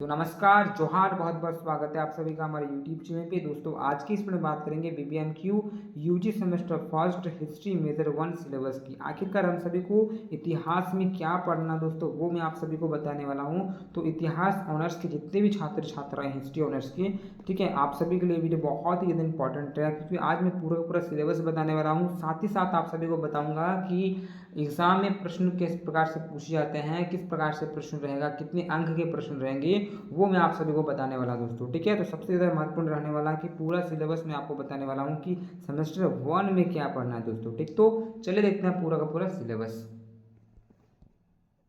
नमस्कार, जोहार, बहुत-बहुत स्वागत है आप सभी का हमारे यूट्यूब चैनल पे। दोस्तों आज की इसमें बात करेंगे BBMKU UG semester first history major 1 syllabus की। आखिरकार हम सभी को इतिहास में क्या पढ़ना दोस्तों, वो मैं आप सभी को बताने वाला हूँ। तो इतिहास ऑनर्स के जितने भी छात्र छात्रा हैं हिस्ट्री ऑनर्स के, ठीक है, आप सभी के लिए वीडियो बहुत ही ज़्यादा इंपॉर्टेंट है, क्योंकि आज मैं पूरा पूरा सिलेबस बताने वाला हूँ। साथ ही साथ आप सभी को बताऊँगा कि एग्ज़ाम में प्रश्न किस प्रकार से पूछे जाते हैं, किस प्रकार से प्रश्न रहेगा, कितने अंक के प्रश्न रहेंगे, वो मैं आप सभी को बताने वाला हूं दोस्तों। ठीक है, तो सबसे ज़्यादा महत्वपूर्ण रहने वाला है कि पूरा सिलेबस मैं आपको बताने वाला हूं कि सेमेस्टर 1 में क्या पढ़ना है दोस्तों। ठीक, तो चलिए देखते हैं पूरा का पूरा सिलेबस।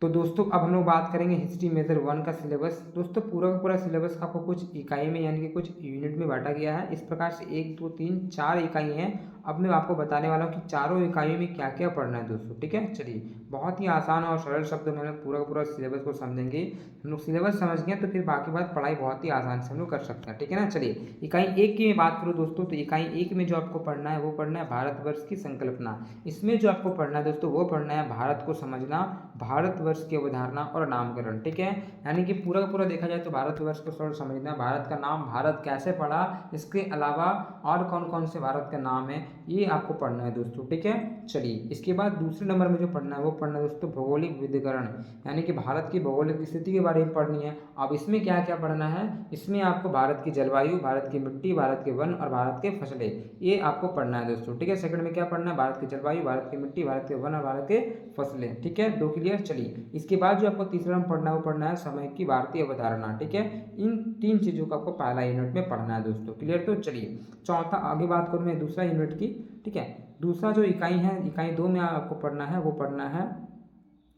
तो दोस्तों अब हम लोग बात करेंगे हिस्ट्री मेजर 1 का सिलेबस। दोस्तों पूरा का पूरा सिलेबस आपको कुछ इकाई में यानी कि कुछ यूनिट में बांटा गया है। इस प्रकार से 1 2 3 4 इकाई हैं। अब मैं आपको बताने वाला हूँ कि चारों इकाइयों में क्या क्या पढ़ना है दोस्तों। ठीक है, चलिए बहुत ही आसान और सरल शब्दों में हम लोग पूरा का पूरा सिलेबस को समझेंगे। हम लोग सिलेबस समझ गए तो फिर बाकी बात पढ़ाई बहुत ही आसान से हम लोग कर सकते हैं। ठीक है ना, चलिए इकाई 1 की मैं बात करूँ दोस्तों, तो इकाई 1 में जो आपको पढ़ना है वो पढ़ना है भारतवर्ष की संकल्पना। इसमें जो आपको पढ़ना है दोस्तों वो पढ़ना है भारत को समझना, भारतवर्ष की अवधारणा और नामकरण। ठीक है, यानी कि पूरा का पूरा देखा जाए तो भारतवर्ष को थोड़ा समझना, भारत का नाम, भारत कैसे पड़ा, इसके अलावा और कौन कौन से भारत का नाम है, ये आपको पढ़ना है दोस्तों। ठीक है, चलिए इसके बाद दूसरे नंबर में जो पढ़ना है वो पढ़ना है दोस्तों भौगोलिक विविधीकरण, यानी कि भारत की भौगोलिक स्थिति के बारे में पढ़नी है। अब इसमें क्या क्या पढ़ना है, इसमें आपको भारत की जलवायु, भारत की मिट्टी, भारत के वन और भारत के फसलें, ये आपको पढ़ना है दोस्तों। ठीक है, सेकंड में क्या पढ़ना है, भारत की जलवायु, भारत की मिट्टी, भारत के वन और भारत के फसलें। ठीक है, 2 क्लियर। चलिए इसके बाद जो आपको तीसरा में पढ़ना है वो पढ़ना है समय की भारतीय अवधारणा। ठीक है, इन 3 चीज़ों को आपको पहला यूनिट में पढ़ना है दोस्तों। क्लियर, तो चलिए चौथा आगे बात करूँ मैं दूसरा यूनिट की। ठीक है, दूसरा जो इकाई है, इकाई 2 में आपको पढ़ना है वो पढ़ना है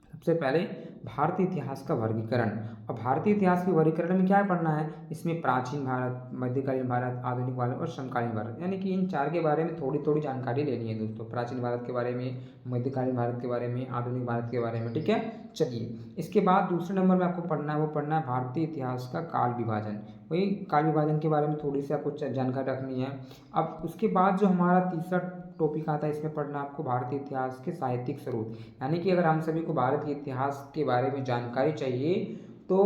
सबसे पहले भारतीय इतिहास का वर्गीकरण। और भारतीय इतिहास के वर्गीकरण में क्या पढ़ना है, इसमें प्राचीन भारत, मध्यकालीन भारत, आधुनिक भारत और समकालीन भारत, यानी कि इन चार के बारे में थोड़ी थोड़ी जानकारी लेनी है दोस्तों। प्राचीन भारत के बारे में, मध्यकालीन भारत के बारे में, आधुनिक भारत के बारे में। ठीक है, चलिए इसके बाद दूसरे नंबर में आपको पढ़ना है वो पढ़ना है भारतीय इतिहास का काल विभाजन। वही काल विभाजन के बारे में थोड़ी सी आपको जानकारी रखनी है। अब उसके बाद जो हमारा तीसरा टॉपिक आता है, इसमें पढ़ना आपको भारतीय इतिहास के साहित्यिक स्रोत, यानी कि अगर हम सभी को भारत के इतिहास के बारे में जानकारी चाहिए तो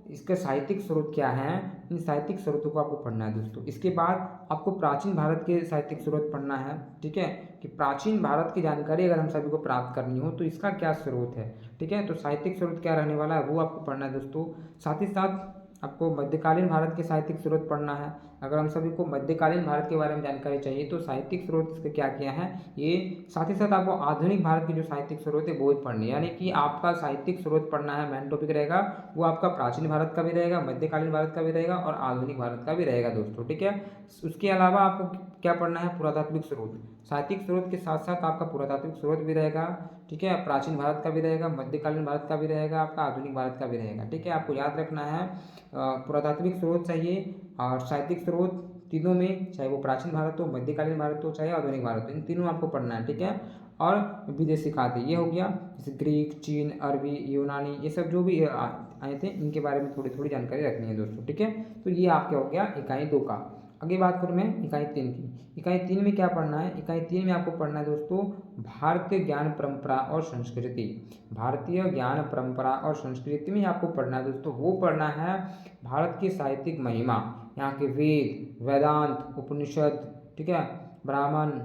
इसके साहित्यिक स्रोत क्या हैं, इन साहित्यिक स्रोतों को आपको पढ़ना है दोस्तों। इसके बाद आपको प्राचीन भारत के साहित्यिक स्रोत पढ़ना है। ठीक है, कि प्राचीन भारत की जानकारी अगर हम सभी को प्राप्त करनी हो तो इसका क्या स्रोत है। ठीक है, तो साहित्यिक स्रोत क्या रहने वाला है वो आपको पढ़ना है दोस्तों। साथ ही साथ आपको मध्यकालीन भारत के साहित्यिक स्रोत पढ़ना है। अगर हम सभी को मध्यकालीन भारत के बारे में जानकारी चाहिए तो साहित्यिक स्रोत इसके क्या क्या हैं ये। साथ ही साथ आपको आधुनिक भारत की जो साहित्यिक स्रोत है वो भी पढ़नी है, यानी कि आपका साहित्यिक स्रोत पढ़ना है, मेन टॉपिक रहेगा वो आपका प्राचीन भारत का भी रहेगा, मध्यकालीन भारत का भी रहेगा और आधुनिक भारत का भी रहेगा दोस्तों। ठीक है, उसके अलावा आपको क्या पढ़ना है, पुरातात्विक स्रोत। साहित्यिक स्रोत के साथ साथ आपका पुरातात्विक स्रोत भी रहेगा। ठीक है, प्राचीन भारत का भी रहेगा, मध्यकालीन भारत का भी रहेगा, आपका आधुनिक भारत का भी रहेगा। ठीक है, आपको याद रखना है पुरातात्विक स्रोत चाहिए और साहित्यिक स्रोत, तीनों में, चाहे वो प्राचीन भारत हो, मध्यकालीन भारत हो, चाहे आधुनिक भारत हो, इन तीनों आपको पढ़ना है। ठीक है, और विदेशी खाते ये हो गया, जैसे ग्रीक, चीन, अरबी, यूनानी, ये सब जो भी आए थे इनके बारे में थोड़ी थोड़ी जानकारी रखनी है दोस्तों। ठीक है, तो ये आपका हो गया इकाई 2 का। आगे बात करूँ मैं इकाई 3 की। इकाई 3 में क्या पढ़ना है, इकाई 3 में आपको पढ़ना है दोस्तों भारतीय ज्ञान परंपरा और संस्कृति। भारतीय ज्ञान परंपरा और संस्कृति में आपको पढ़ना है दोस्तों, वो पढ़ना है भारत की साहित्यिक महिमा, यहाँ के वेद, वेदांत, उपनिषद, ठीक है, ब्राह्मण,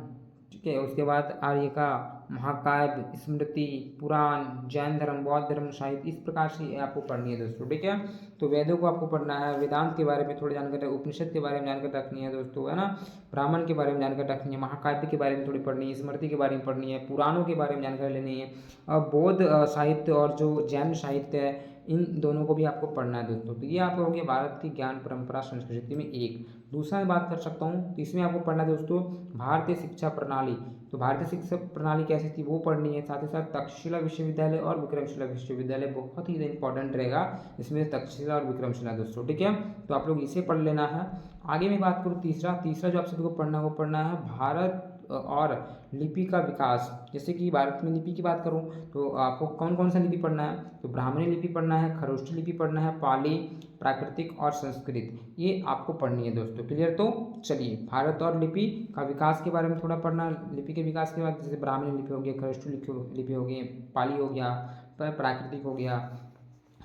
ठीक है, उसके बाद आर्य का महाकाव्य, स्मृति, पुराण, जैन धर्म, बौद्ध धर्म, साहित्य, इस प्रकार से आपको पढ़नी है दोस्तों। ठीक है, तो वेदों को आपको पढ़ना है, वेदांत के बारे में थोड़ी जानकारी, उपनिषद के बारे में जानकारी रखनी है दोस्तों, है ना, ब्राह्मण के बारे में जानकारी रखनी है, महाकाव्य के बारे में थोड़ी पढ़नी है, स्मृति के बारे में पढ़नी है, पुराणों के बारे में जानकारी लेनी है, और बौद्ध साहित्य और जो जैन साहित्य है इन दोनों को भी आपको पढ़ना है दोस्तों। तो ये आपको हो गया भारत की ज्ञान परंपरा संस्कृति में एक। दूसरा मैं बात कर सकता हूँ, तो इसमें आपको पढ़ना है दोस्तों भारतीय शिक्षा प्रणाली। तो भारतीय शिक्षा प्रणाली कैसी थी वो पढ़नी है। साथ ही साथ तक्षशिला विश्वविद्यालय और विक्रमशिला विश्वविद्यालय बहुत ही इंपॉर्टेंट रहेगा इसमें, तक्षशिला और विक्रमशिला दोस्तों। ठीक है, तो आप लोग इसे पढ़ लेना है। आगे मैं बात करूँ तीसरा जो आप सभी को पढ़ना है वो पढ़ना है भारत और लिपि का विकास। जैसे कि भारत में लिपि की बात करूं तो आपको कौन कौन सा लिपि पढ़ना है, तो ब्राह्मणी लिपि पढ़ना है, खरोष्ठी लिपि पढ़ना है, पाली, प्राकृतिक और संस्कृत, ये आपको पढ़नी है दोस्तों। क्लियर, तो चलिए भारत और लिपि का विकास के बारे में थोड़ा पढ़ना। लिपि के विकास के बाद जैसे ब्राह्मणी लिपि हो गया, खरोष्ठी लिपि हो गई, पाली हो गया, प्राकृतिक हो गया,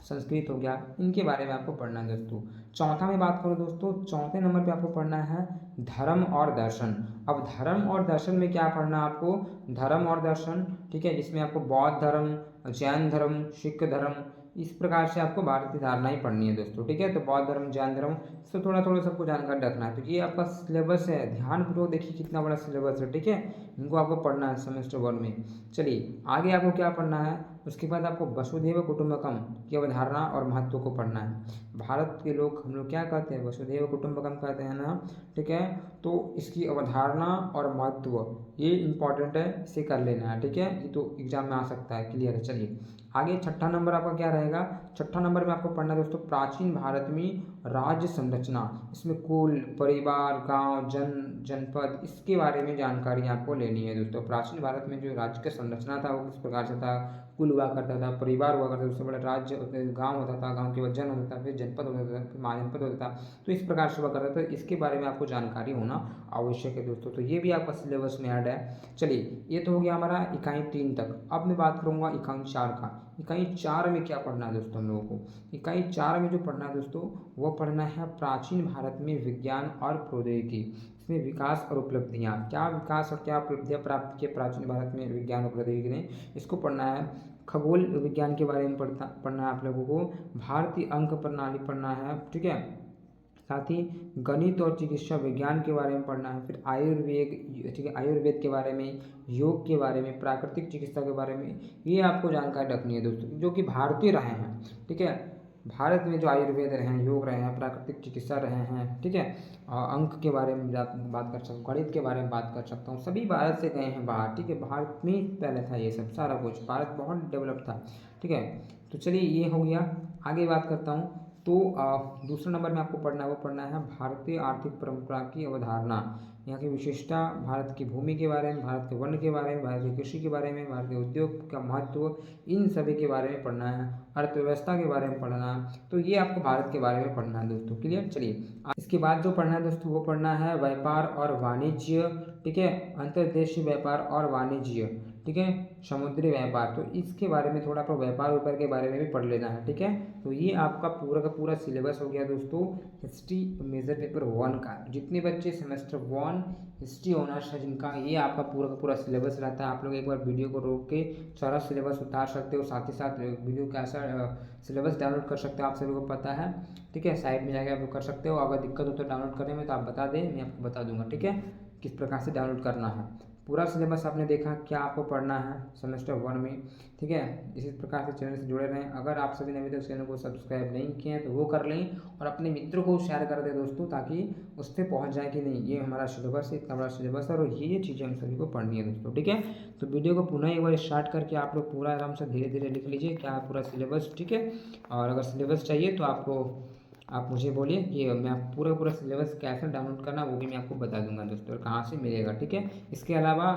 संस्कृत हो गया, इनके बारे में आपको पढ़ना है दोस्तों। चौथा में बात करूँ दोस्तों, चौथे नंबर पे आपको पढ़ना है धर्म और दर्शन। अब धर्म और दर्शन में क्या पढ़ना है आपको, धर्म और दर्शन, ठीक है, जिसमें आपको बौद्ध धर्म, जैन धर्म, सिख धर्म, इस प्रकार से आपको भारतीय धारणाएं पढ़नी है दोस्तों, ठीक है। तो बौद्ध धर्म, जैन धर्म, इसको थोड़ा थोड़ा सबको जानकारी रखना है। तो ये आपका सिलेबस है, ध्यानपूर्वक देखिए कितना बड़ा सिलेबस है, ठीक है। इनको आपको पढ़ना है सेमेस्टर 1 में। चलिए आगे आपको क्या पढ़ना है, उसके बाद आपको वसुधैव कुटुंबकम की अवधारणा और महत्व को पढ़ना है। भारत के लोग, हम लोग क्या कहते हैं, वसुधैव कुटुंबकम कहते हैं ना, ठीक है। तो इसकी अवधारणा और महत्व ये इंपॉर्टेंट है, इसे कर लेना है, ठीक है। ये तो एग्जाम में आ सकता है, क्लियर है। चलिए आगे छठा नंबर आपका क्या रहेगा, छठा नंबर में आपको पढ़ना है दोस्तों प्राचीन भारत में राज्य संरचना। इसमें कुल, परिवार, गांव, जनपद, इसके बारे में जानकारी आपको लेनी है दोस्तों। प्राचीन भारत में जो राज्य का संरचना था वो किस प्रकार से था, कुल हुआ करता था, परिवार हुआ करता था, उससे बड़ा राज्य गांव होता था, गांव के बाद जन होता था, फिर जनपद होता था, फिर महाजनपद होता था। तो इस प्रकार से हुआ करता था, इसके बारे में आपको जानकारी होना आवश्यक है दोस्तों। तो ये भी आपका सिलेबस में ऐड है। चलिए ये तो हो गया हमारा इकाई 3 तक। अब मैं बात करूँगा इकाई 4 का। इकाई 4 में क्या पढ़ना है दोस्तों हम लोगों को, इकाई 4 में जो पढ़ना है दोस्तों वो पढ़ना है प्राचीन भारत में विज्ञान और प्रौद्योगिकी। इसमें विकास और उपलब्धियाँ, क्या विकास और क्या उपलब्धियाँ प्राप्त किए प्राचीन भारत में विज्ञान और प्रौद्योगिकी ने, इसको पढ़ना है। खगोल विज्ञान के बारे में पढ़ना है आप लोगों को। भारतीय अंक प्रणाली पढ़ना है, ठीक है। साथ ही गणित और चिकित्सा विज्ञान के बारे में पढ़ना है। फिर आयुर्वेद, ठीक है, आयुर्वेद के बारे में, योग के बारे में, प्राकृतिक चिकित्सा के बारे में, ये आपको जानकारी रखनी है दोस्तों, जो कि भारतीय रहे हैं, ठीक है। भारत में जो आयुर्वेद रहे हैं, योग रहे हैं, प्राकृतिक चिकित्सा रहे हैं, ठीक है। अंक के बारे में बात कर सकता हूँ, गणित के बारे में बात कर सकता हूँ, सभी भारत से गए हैं बाहर, ठीक है। भारत में पहले था ये सब सारा कुछ, भारत बहुत डेवलप था, ठीक है। तो चलिए ये हो गया। आगे बात करता हूँ तो दूसरा नंबर में आपको पढ़ना है, वो पढ़ना है भारतीय आर्थिक परंपरा की अवधारणा, यहाँ की विशेषता, भारत की भूमि के बारे में, भारत के वन के बारे में, भारत की कृषि के बारे में, भारतीय उद्योग का महत्व, इन सभी के बारे में पढ़ना है। अर्थव्यवस्था के बारे में पढ़ना है। तो ये आपको भारत के बारे में पढ़ना है दोस्तों, क्लियर। चलिए इसके बाद जो पढ़ना है दोस्तों वो पढ़ना है व्यापार और वाणिज्य, ठीक है, अंतर्देशीय व्यापार और वाणिज्य, ठीक है, समुद्री व्यापार। तो इसके बारे में थोड़ा आपको व्यापार के बारे में भी पढ़ लेना है, ठीक है। तो ये आपका पूरा का पूरा सिलेबस हो गया दोस्तों हिस्ट्री मेजर पेपर 1 का। जितने बच्चे सेमेस्टर 1 हिस्ट्री ऑनर्स है जिनका, ये आपका पूरा का पूरा सिलेबस रहता है। आप लोग एक बार वीडियो को रोक के सारा सिलेबस उतार सकते हो, साथ ही साथ वीडियो का ऐसा सिलेबस डाउनलोड कर सकते हो, आप सभी को पता है, ठीक है। साइड में जाके आप लोग कर सकते हो। अगर दिक्कत हो तो डाउनलोड करने में तो आप बता दें, मैं आपको बता दूंगा, ठीक है, किस प्रकार से डाउनलोड करना है। पूरा सिलेबस आपने देखा क्या आपको पढ़ना है सेमेस्टर 1 में, ठीक है। इसी प्रकार से चैनल से जुड़े रहें। अगर आप सभी ने अभी तक चैनल को सब्सक्राइब नहीं किए हैं तो वो कर लें और अपने मित्रों को शेयर कर दें दोस्तों, ताकि उस पर पहुँच जाए कि नहीं ये हमारा सिलेबस है, इतना बड़ा सिलेबस है और ये चीज़ें हम सभी को पढ़नी है दोस्तों, ठीक है। तो वीडियो को पुनः एक बार स्टार्ट करके आप लोग पूरा आराम से धीरे धीरे लिख लीजिए क्या है पूरा सिलेबस, ठीक है। और अगर सिलेबस चाहिए तो आप मुझे बोलिए कि मैं पूरा सिलेबस कैसे डाउनलोड करना वो भी मैं आपको बता दूंगा दोस्तों, और कहाँ से मिलेगा, ठीक है। इसके अलावा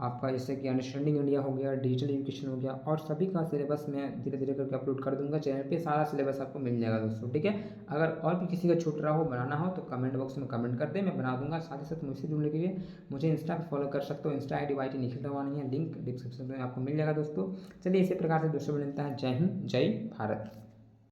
आपका जैसे कि अंडरस्टैंडिंग इंडिया हो गया, डिजिटल एजुकेशन हो गया, और सभी का सिलेबस मैं धीरे धीरे करके अपलोड कर दूंगा चैनल पे। सारा सिलेबस आपको मिल जाएगा दोस्तों, ठीक है। अगर और भी किसी का छूट रहा हो, बनाना हो तो कमेंट बॉक्स में कमेंट कर दे, मैं बना दूंगा। साथ ही साथ मुझसे जुड़ने के लिए मुझे इंस्टा पर फॉलो कर सकते हो। इंस्टा ID YT निखिल रवानी है, लिंक डिस्क्रिप्शन में आपको मिल जाएगा दोस्तों। चलिए इसी प्रकार से दोस्तों मिलता है। जय हिंद, जय भारत।